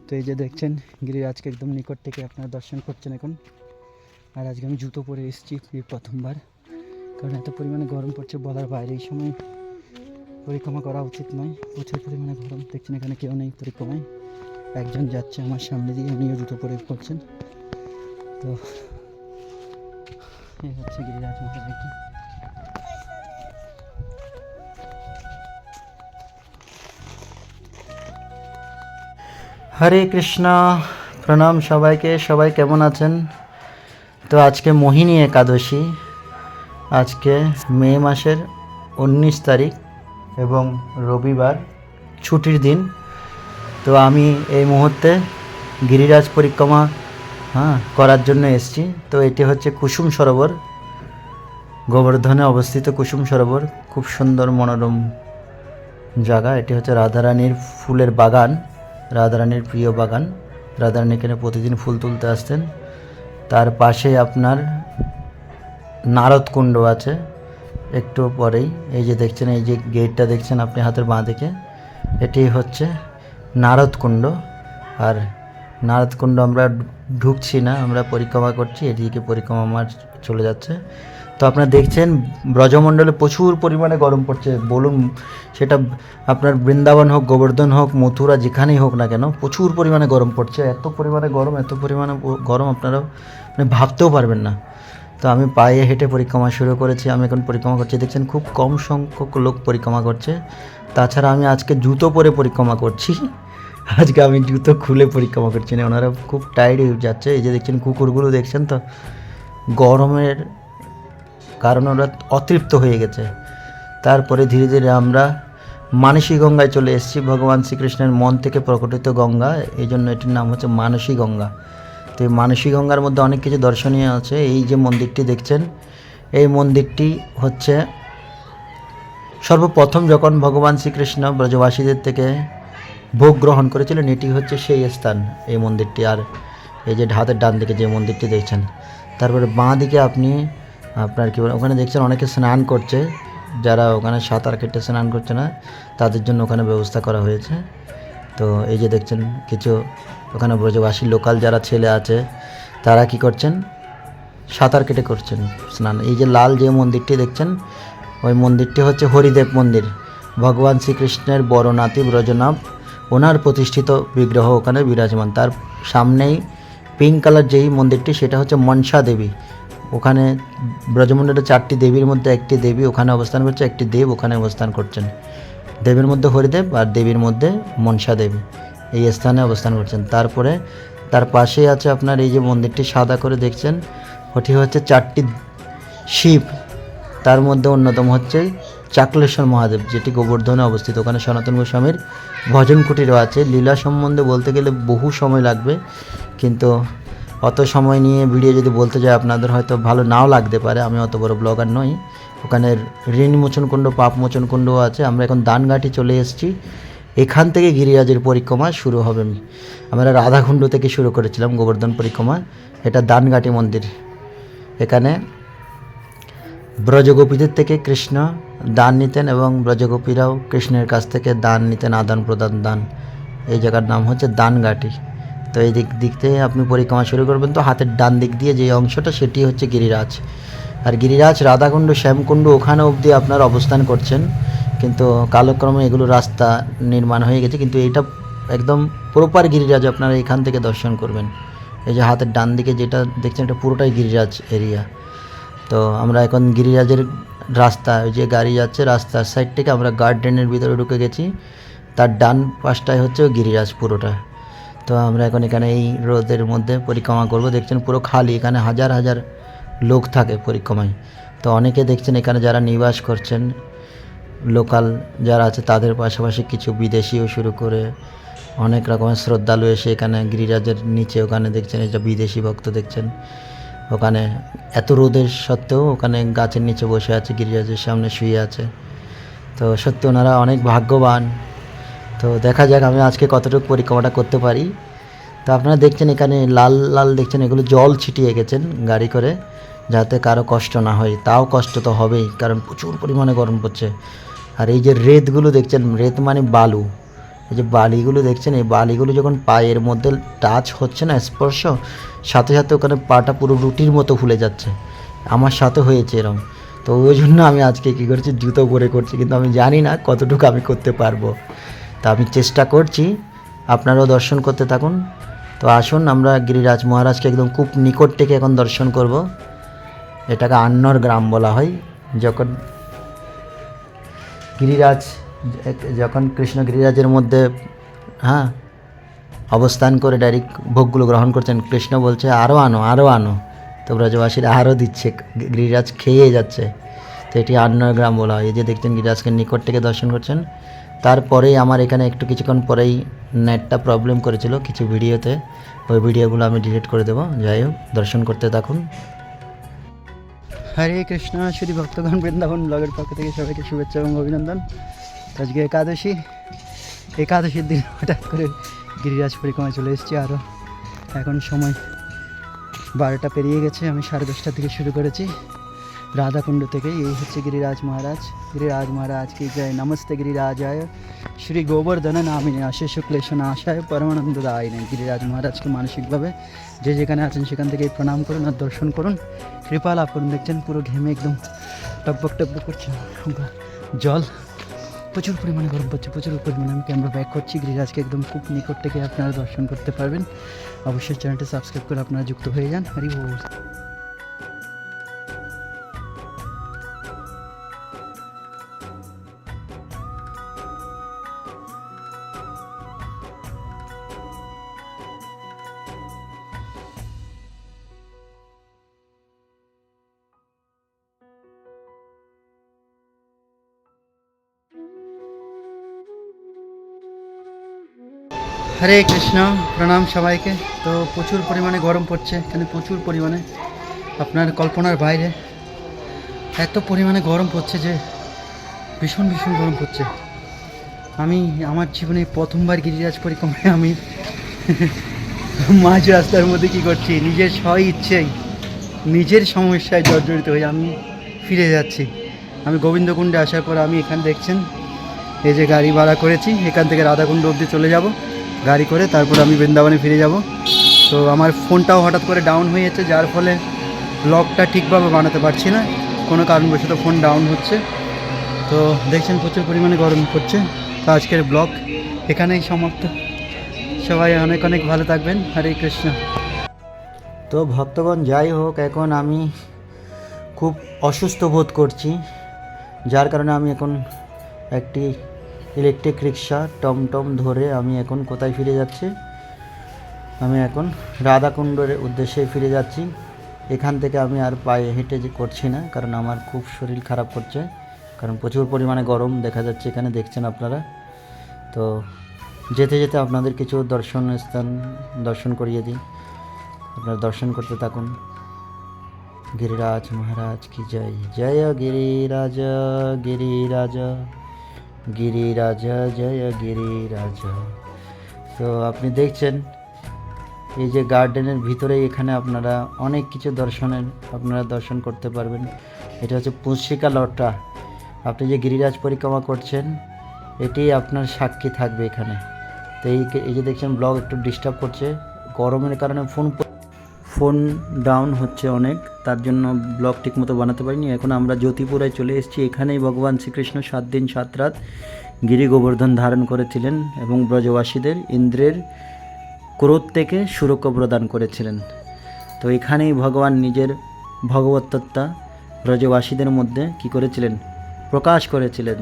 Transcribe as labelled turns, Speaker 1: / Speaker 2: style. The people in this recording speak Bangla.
Speaker 1: তো এই যে দেখছেন গিরিরাজকে একদম নিকট থেকে আপনারা দর্শন করছেন এখন। আর আজকে আমি জুতো পরে এসেছি প্রথমবার, কারণ এত পরিমাণে গরম পড়ছে বলার বাইরে। এই সময় পরিক্রমা করা উচিত নয়, প্রচুর পরিমাণে গরম। দেখছেন এখানে কেউ নেই পরিক্রমায়, একজন যাচ্ছে আমার সামনে দিয়ে, উনিও জুতো পরে করছেন। তো এই হচ্ছে গিরিরাজ মহারাজ। হরে কৃষ্ণ, প্রণাম সবাইকে। সবাই কেমন আছেন? তো আজকে মোহিনী একাদশী, আজকে মে মাসের 19 তারিখ এবং রবিবার, ছুটির দিন। তো আমি এই মুহূর্তে গিরিরাজ পরিক্রমা করার জন্য এসেছি। তো এটি হচ্ছে কুসুম সরোবর, গোবর্ধনে অবস্থিত কুসুম সরোবর। খুব সুন্দর মনোরম জায়গা। এটি হচ্ছে রাধারানীর ফুলের বাগান, রাধারানীর প্রিয় বাগান। রাধারানী এখানে প্রতিদিন ফুল তুলতে আসতেন। তার পাশে আপনার নারদ কুণ্ড আছে একটু পরেই। এই যে দেখছেন, এই যে গেটটা দেখছেন আপনি হাতের বাঁ দিকে, এটি হচ্ছে নারদ কুণ্ড। আর নারদ কুণ্ড আমরা ঢুকছি না, আমরা পরিক্রমা করছি, এদিকে পরিক্রমা আমার চলে যাচ্ছে। তো আপনারা দেখছেন ব্রজমণ্ডলে প্রচুর পরিমাণে গরম পড়ছে। বলুন সেটা আপনার বৃন্দাবন হোক, গোবর্ধন হোক, মথুরা, যেখানেই হোক না কেন, প্রচুর পরিমাণে গরম পড়ছে। এত পরিমাণে গরম, এত পরিমাণে গরম আপনারা মানে ভাবতেও পারবেন না। তো আমি পায়ে হেঁটে পরিক্রমা শুরু করেছি। আমি এখন পরিক্রমা করছি, দেখছেন খুব কম সংখ্যক লোক পরিক্রমা করছে। তাছাড়া আমি আজকে জুতো পরে পরিক্রমা করছি। আজকে আমি জুতো খুলে পরিক্রমা করছি না, ওনারা খুব টায়ার্ড হয়ে যাচ্ছে। এই যে দেখছেন কুকুরগুলো দেখছেন তো, গরমের কারণে ওরা অতৃপ্ত হয়ে গেছে। তারপরে ধীরে ধীরে আমরা মানসী গঙ্গায় চলে এসেছি। ভগবান শ্রীকৃষ্ণের মন থেকে প্রকটিত গঙ্গা, এই জন্য এটির নাম হচ্ছে মানসী গঙ্গা। তো এই মানসী গঙ্গার মধ্যে অনেক কিছু দর্শনীয় আছে। এই যে মন্দিরটি দেখছেন, এই মন্দিরটি হচ্ছে সর্বপ্রথম যখন ভগবান শ্রীকৃষ্ণ ব্রজবাসীদের থেকে ভোগ গ্রহণ করেছিলেন, এটি হচ্ছে সেই স্থান, এই মন্দিরটি। আর এই যে হাতের ডান দিকে যে মন্দিরটি দেখছেন, তারপরে বাঁ দিকে আপনি আপনার কী বলে, ওখানে দেখছেন অনেকে স্নান করছে। যারা ওখানে সাঁতার কেটে স্নান করছে না, তাদের জন্য ওখানে ব্যবস্থা করা হয়েছে। তো এই যে দেখছেন কিছু ওখানে ব্রজবাসী লোকাল যারা ছেলে আছে, তারা কি করছেন, সাঁতার কেটে করছেন স্নান। এই যে লাল যে মন্দিরটি দেখছেন, ওই মন্দিরটি হচ্ছে হরিদেব মন্দির। ভগবান শ্রীকৃষ্ণের বড় নাতি ব্রজনাভ, ওনার প্রতিষ্ঠিত বিগ্রহ ওখানে বিরাজমান। তার সামনেই পিঙ্ক কালার যেই মন্দিরটি, সেটা হচ্ছে মনসা দেবী। ওখানে ব্রজমণ্ডলে 4টি দেবীর মধ্যে একটি দেবী ওখানে অবস্থান করছে, একটি দেব ওখানে অবস্থান করছেন। দেবীর মধ্যে হরিদেব আর দেবীর মধ্যে মনসা দেবী এই স্থানে অবস্থান করছেন। তারপরে তার পাশেই আছে আপনার এই যে মন্দিরটি সাদা করে দেখছেন, ওটি হচ্ছে 4টি শিব। তার মধ্যে অন্যতম হচ্ছে চাকলেশ্বর মহাদেব, যেটি গোবর্ধনে অবস্থিত। ওখানে সনাতন গোস্বামীর ভজন কুটিরও আছে। লীলা সম্বন্ধে বলতে গেলে বহু সময় লাগবে, কিন্তু অত সময় নিয়ে ভিডিও যদি বলতে যাই আপনাদের হয়তো ভালো নাও লাগতে পারে। আমি অত বড় ব্লগার নই। ওখানে ঋণ মোচন কুণ্ড, পাপ মোচন কুণ্ডও আছে। আমরা এখন দানঘাটি চলে এসেছি। এখান থেকে গিরিরাজের পরিক্রমা শুরু হবে। আমরা রাধাকুণ্ড থেকে শুরু করেছিলাম গোবর্ধন পরিক্রমা। এটা দানঘাটি মন্দির। এখানে ব্রজগোপীদের থেকে কৃষ্ণ দান নিতেন এবং ব্রজগোপীরাও কৃষ্ণের কাছ থেকে দান নিতেন, আদান প্রদান দান। এই জায়গার নাম হচ্ছে দানঘাটি। তো এই দিক থেকে আপনি পরিক্রমা শুরু করবেন, তো হাতের ডান দিক দিয়ে যে অংশটা, সেটি হচ্ছে গিরিরাজ। আর গিরিরাজ রাধাকুণ্ড, শ্যামকুণ্ড ওখানে অবধি আপনার অবস্থান করছেন, কিন্তু কালক্রমে এগুলো রাস্তা নির্মাণ হয়ে গেছে। কিন্তু এটা একদম প্রপার গিরিরাজ আপনারা এখান থেকে দর্শন করবেন। এই যে হাতের ডান দিকে যেটা দেখছেন, এটা পুরোটাই গিরিরাজ এরিয়া। তো আমরা এখন গিরিরাজের রাস্তা, ওই যে গাড়ি যাচ্ছে রাস্তার সাইড থেকে, আমরা গার্ডেনের ভিতরে ঢুকে গেছি। তার ডান পাশটায় হচ্ছে গিরিরাজ পুরোটা। তো আমরা এখন এখানে এই রোদের মধ্যে পরিক্রমা করব। দেখছেন পুরো খালি, এখানে হাজার হাজার লোক থাকে পরিক্রমায়। তো অনেকে দেখছেন এখানে যারা নিবাস করছেন, লোকাল যারা আছে, তাদের পাশাপাশি কিছু বিদেশিও শুরু করে অনেক রকমের শ্রদ্ধালু এসে এখানে গিরিরাজের নিচে, ওখানে দেখছেন এই যে বিদেশি ভক্ত দেখছেন, ওখানে এত রোদের সত্ত্বেও ওখানে গাছের নিচে বসে আছে, গিরিরাজের সামনে শুয়ে আছে। তো সত্যি ওনারা অনেক ভাগ্যবান। তো দেখা যাক আমি আজকে কতটুকু পরিক্রমাটা করতে পারি। তো আপনারা দেখছেন এখানে লাল লাল দেখছেন, এগুলো জল ছিটিয়ে গেছেন গাড়ি করে, যাতে কারো কষ্ট না হয়। তাও কষ্ট তো হবেই, কারণ প্রচুর পরিমাণে গরম পড়ছে। আর এই যে রেতগুলো দেখছেন, রেত মানে বালু, এই যে বালিগুলো দেখছেন, এই বালিগুলো যখন পায়ের মধ্যে টাচ হচ্ছে না, স্পর্শ, সাথে সাথে ওখানে পাটা পুরো রুটির মতো ফুলে যাচ্ছে। আমার সাথে হয়েছে এরকম। তো ওই জন্য আমি আজকে কী করছি, জুতো পরে করছি, কিন্তু আমি জানি না কতটুকু আমি করতে পারবো। তা আমি চেষ্টা করছি, আপনারাও দর্শন করতে থাকুন। তো আসুন আমরা গিরিরাজ মহারাজকে একদম খুব নিকট থেকে এখন দর্শন করব। এটাকে আন্নর গ্রাম বলা হয়। যখন গিরিরাজ, যখন কৃষ্ণ গিরিরাজের মধ্যে অবস্থান করে ডাইরেক্ট ভোগগুলো গ্রহণ করছেন, কৃষ্ণ বলছে আরও আনো, আরও আনো। তো ব্রজবাসীরা আরও দিচ্ছে, গিরিরাজ খেয়ে যাচ্ছে। তো এটি আন্নর গ্রাম বলা হয়। এই যে দেখছেন গিরিরাজকে নিকট থেকে দর্শন করছেন। তারপরেই আমার এখানে একটু কিছুক্ষণ পরেই নেটটা প্রবলেম করেছিল কিছু ভিডিওতে, ওই ভিডিওগুলো আমি ডিলিট করে দেবো। যাই হোক, দর্শন করতে থাকুন। হরে কৃষ্ণ, শ্রী ভক্তগণ বৃন্দাবন ব্লগের পক্ষ থেকে সবাইকে শুভেচ্ছা এবং অভিনন্দন। আজকে একাদশীর দিন হঠাৎ করে গিরিরাজ পরিক্রমায় চলে এসেছি। আরও এখন সময় 12টা পেরিয়ে গেছে। আমি 10:30টার থেকে শুরু করেছি রাধাকুণ্ড থেকে। এই হচ্ছে গিরিরাজ মহারাজ কি জয়। নমস্তে গিরিরাজায় শ্রী গোবর্ধন নামিনে আশিস ক্লেশ নাশায় পরমানন্দ দায়িনে। গিরিরাজ মহারাজকে মানসিকভাবে যে যেখানে আছেন সেখান থেকে প্রণাম করুন আর দর্শন করুন, কৃপা লাভ করুন। দেখছেন পুরো ঘেমে একদম টকবক করছে জল, প্রচুর পরিমাণে গরম পড়ছে, প্রচুর পরিমাণে। আমি ক্যামেরা ব্যাক করছি। গিরিরাজকে একদম খুব নিকট থেকে আপনারা দর্শন করতে পারবেন। অবশ্যই চ্যানেলটি সাবস্ক্রাইব করে আপনারা যুক্ত হয়ে যান। হরি বল। হরে কৃষ্ণ, প্রণাম সবাইকে। তো প্রচুর পরিমাণে গরম পড়ছে এখানে, প্রচুর পরিমাণে, আপনার কল্পনার বাইরে। এত পরিমাণে গরম পড়ছে যে ভীষণ গরম পড়ছে। আমি আমার জীবনে প্রথমবার গিরিরাজ পরিক্রমায় আমি মাঝ রাস্তার মধ্যে কী করছি, নিজের ইচ্ছেই নিজের সমস্যায় জর্জরিত হয়ে আমি ফিরে যাচ্ছি। আমি গোবিন্দকুণ্ডে আসার পর আমি এখানে দেখছেন এই যে গাড়ি ভাড়া করেছি, এখান থেকে রাধাকুণ্ড অবধি চলে যাব গাড়ি করে, তারপর আমি বৃন্দাবনে ফিরে যাব। তো আমার ফোনটাও হঠাৎ করে ডাউন হয়ে যাচ্ছে, যার ফলে ব্লগটা ঠিকভাবে বানাতে পারছি না, কোনো কারণবশত ফোন ডাউন হচ্ছে। তো দেখছেন প্রচুর পরিমাণে গরম পড়ছে। তো আজকের ব্লগ এখানেই সমাপ্ত। সবাই অনেক ভালো থাকবেন। হরে কৃষ্ণ। তো ভক্তগণ, যাই হোক, এখন আমি খুব অসুস্থ বোধ করছি, যার কারণে আমি এখন একটি ইলেকট্রিক রিক্সা টমটম ধরে আমি এখন কোথায় ফিরে যাচ্ছি, আমি এখন রাধাকুণ্ডের উদ্দেশ্যে ফিরে যাচ্ছি। এখান থেকে আমি আর পায়ে হেঁটে করছি না, কারণ আমার খুব শরীর খারাপ করছে, কারণ প্রচুর পরিমাণে গরম দেখা যাচ্ছে এখানে, দেখছেন আপনারা। তো যেতে যেতে আপনাদের কিছু স্থান দর্শন করিয়ে দিই, আপনারা দর্শন করতে থাকুন। গিরিরাজ মহারাজ কি জয়। জয় গিরিরাজ জয় গিরিরাজ। তো আপনি দেখছেন এই যে গার্ডেনের ভিতরেই এখানে আপনারা অনেক কিছু আপনারা দর্শন করতে পারবেন। এটা হচ্ছে পুঁশিকা লটা। আপনি যে গিরিরাজ পরিক্রমা করছেন এটি আপনার সাক্ষী থাকবে এখানে। তো এই যে দেখছেন ব্লগ একটু ডিস্টার্ব করছে, গরমের কারণে ফোন ডাউন হচ্ছে অনেক, তার জন্য ব্লগ ঠিকমতো বানাতে পারিনি। এখন আমরা জ্যোতিপুরায় চলে এসেছি। এখানেই ভগবান শ্রীকৃষ্ণ 7 দিন 7 রাত গিরি গোবর্ধন ধারণ করেছিলেন এবং ব্রজবাসীদের ইন্দ্রের ক্রোধ থেকে সুরক্ষা প্রদান করেছিলেন। তো এখানেই ভগবান নিজের ভগবত্তত্ত্বা ব্রজবাসীদের মধ্যে কী করেছিলেন, প্রকাশ করেছিলেন।